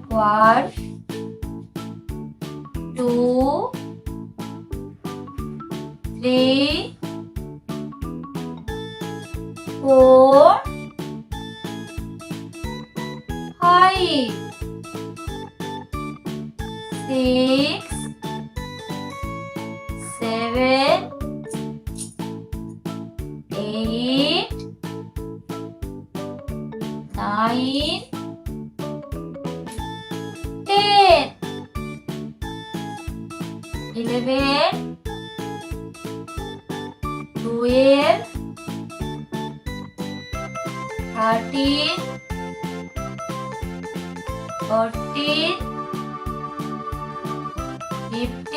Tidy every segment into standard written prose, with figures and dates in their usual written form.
1, 2, 3, 4, 5, 6, 7, 8, 9, 10, 11, 12, 13, 14, 15,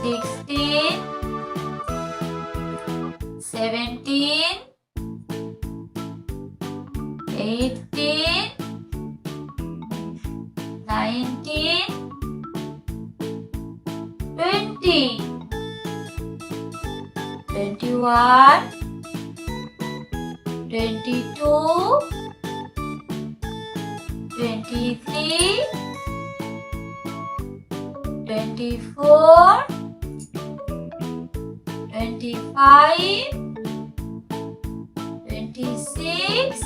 16, 17, 18, 19, 20, 21, 22, 23, 24, 25, 26,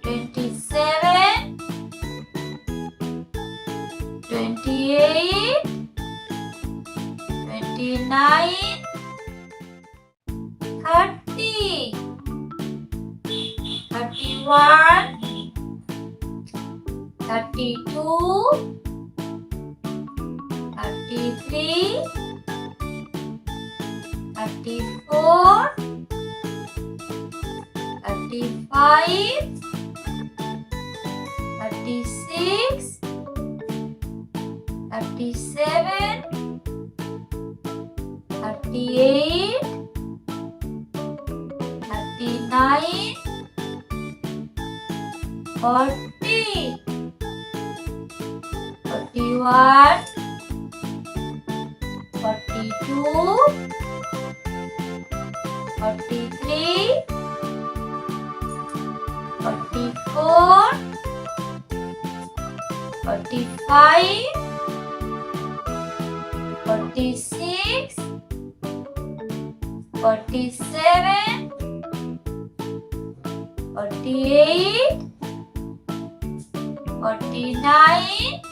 27, 28, 29, 30, 31, 32, 33, 34, 35, 36, 37, 38, 39, 40, 41, 42, 43, 44, 45, 46, 47, 48, 49,